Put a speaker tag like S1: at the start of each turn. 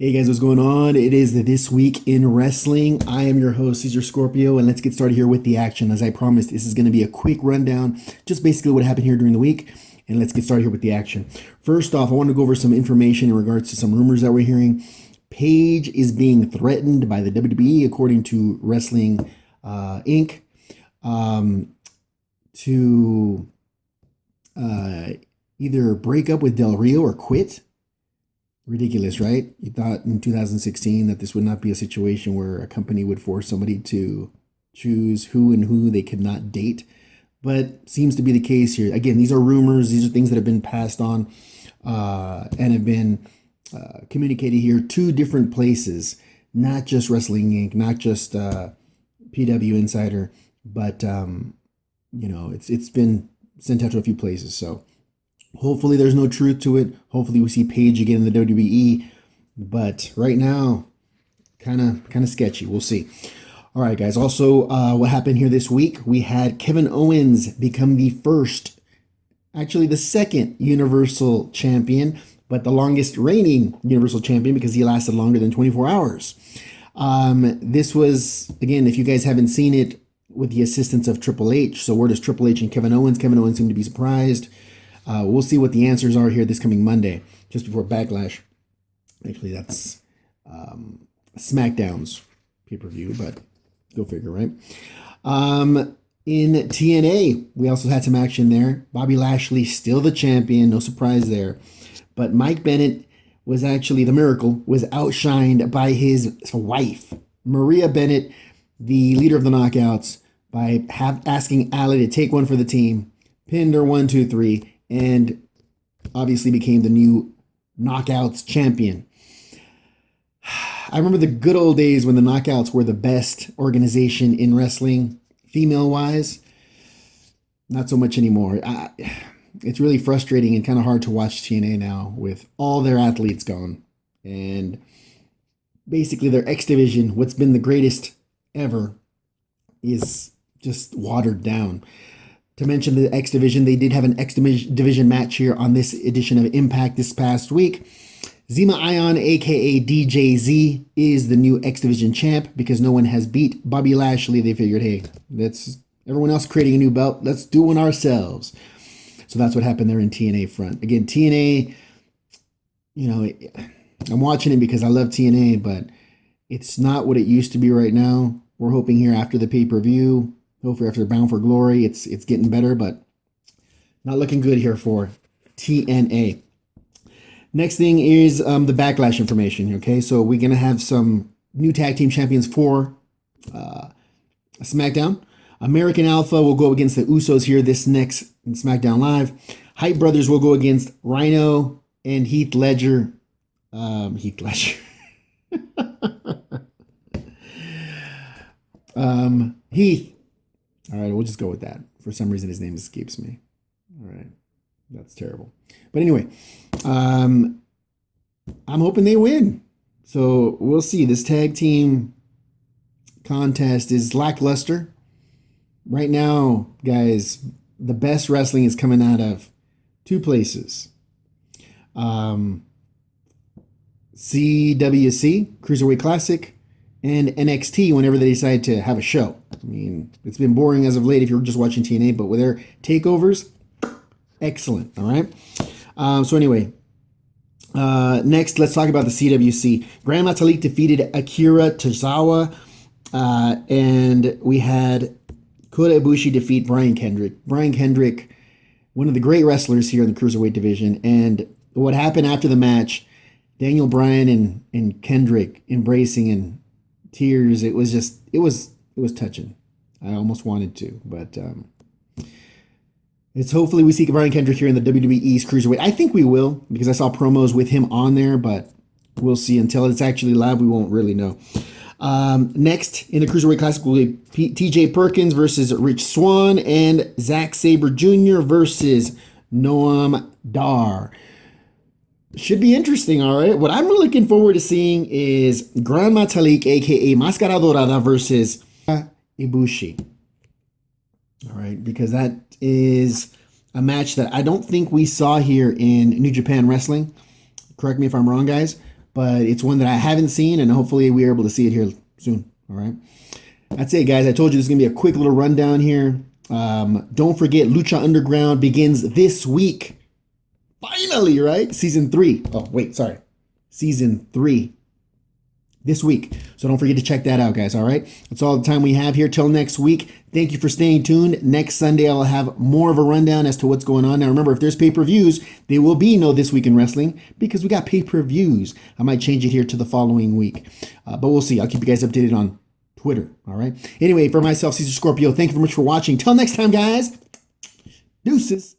S1: Hey guys, what's going on? It is This Week in Wrestling. I am your host, Cesar Scorpio, and let's get started here with the action. As I promised, this is going to be a quick rundown, just basically what happened here during the week, and let's get started here with the action. First off, I want to go over some information in regards to some rumors that we're hearing. Paige is being threatened by the WWE, according to Wrestling Inc., to either break up with Del Rio or quit. Ridiculous, right? You thought in 2016 that this would not be a situation where a company would force somebody to choose who they could not date, but seems to be the case here. Again, these are rumors. These are things that have been passed on and have been communicated here to different places, not just Wrestling Inc., not just PW Insider, but it's been sent out to a few places. So hopefully there's no truth to it. Hopefully we see Paige again in the WWE. But right now, kind of sketchy. We'll see. All right, guys. Also, what happened here this week? We had Kevin Owens become the second Universal Champion, but the longest reigning Universal Champion because he lasted longer than 24 hours. This was, again, if you guys haven't seen it, with the assistance of Triple H. So where does Triple H and Kevin Owens? Kevin Owens seemed to be surprised. We'll see what the answers are here this coming Monday, just before Backlash. Actually, that's SmackDown's pay-per-view, but go figure, right? In TNA, we also had some action there. Bobby Lashley, still the champion, no surprise there. But Mike Bennett was actually, the Miracle, was outshined by his wife, Maria Bennett, the leader of the Knockouts, by asking Allie to take one for the team, pinned her 1, 2, 3, and obviously became the new Knockouts champion. I remember the good old days when the Knockouts were the best organization in wrestling, female-wise. Not so much anymore. It's really frustrating and kind of hard to watch TNA now with all their athletes gone. And basically their X Division, what's been the greatest ever, is just watered down. To mention the X Division, they did have an X Division match here on this edition of Impact this past week. Zema Ion, aka DJZ, is the new X Division champ because no one has beat Bobby Lashley. They figured, hey, let's everyone else creating a new belt, let's do one ourselves. So that's what happened there in TNA front. Again, TNA, I'm watching it because I love TNA, but it's not what it used to be right now. We're hoping here after the pay-per-view, hopefully after Bound for Glory, it's getting better, but not looking good here for TNA. Next thing is the Backlash information, okay? So we're going to have some new tag team champions for SmackDown. American Alpha will go against the Usos here this next in SmackDown Live. Hype Brothers will go against Rhino and Heath Ledger. Heath. All right, we'll just go with that. For some reason, his name escapes me. All right, that's terrible. But anyway, I'm hoping they win. So we'll see. This tag team contest is lackluster. Right now, guys, the best wrestling is coming out of two places. CWC, Cruiserweight Classic, and NXT whenever they decide to have a show. I mean, it's been boring as of late if you're just watching TNA, but with their takeovers, excellent, all right? So anyway, next, let's talk about the CWC. Grand Metalik defeated Akira Tozawa, and we had Kota Ibushi defeat Brian Kendrick. Brian Kendrick, one of the great wrestlers here in the Cruiserweight division, and what happened after the match, Daniel Bryan and Kendrick embracing in tears, it was touching. I almost wanted to, but it's hopefully we see Brian Kendrick here in the WWE's Cruiserweight. I think we will, because I saw promos with him on there, but we'll see. Until it's actually live, we won't really know. Next, in the Cruiserweight Classic, will be TJ Perkins versus Rich Swann and Zack Sabre Jr. versus Noam Dar. Should be interesting, all right? What I'm really looking forward to seeing is Gran Metalik, a.k.a. Máscara Dorada, versus Ibushi. All right, because that is a match that I don't think we saw here in New Japan Wrestling. Correct me if I'm wrong, guys. but it's one that I haven't seen, and hopefully we're able to see it here soon. All right. That's it, guys. I told you this is going to be a quick little rundown here. Don't forget, Lucha Underground begins this week. Finally, right? Season 3. Oh, wait, sorry. Season 3. This week. So don't forget to check that out, guys. All right. That's all the time we have here. Till next week. Thank you for staying tuned. Next Sunday, I'll have more of a rundown as to what's going on. Now, remember, if there's pay-per-views, there will be no This Week in Wrestling because we got pay-per-views. I might change it here to the following week. But we'll see. I'll keep you guys updated on Twitter. All right. Anyway, for myself, Cesar Scorpio, thank you very much for watching. Till next time, guys. Deuces.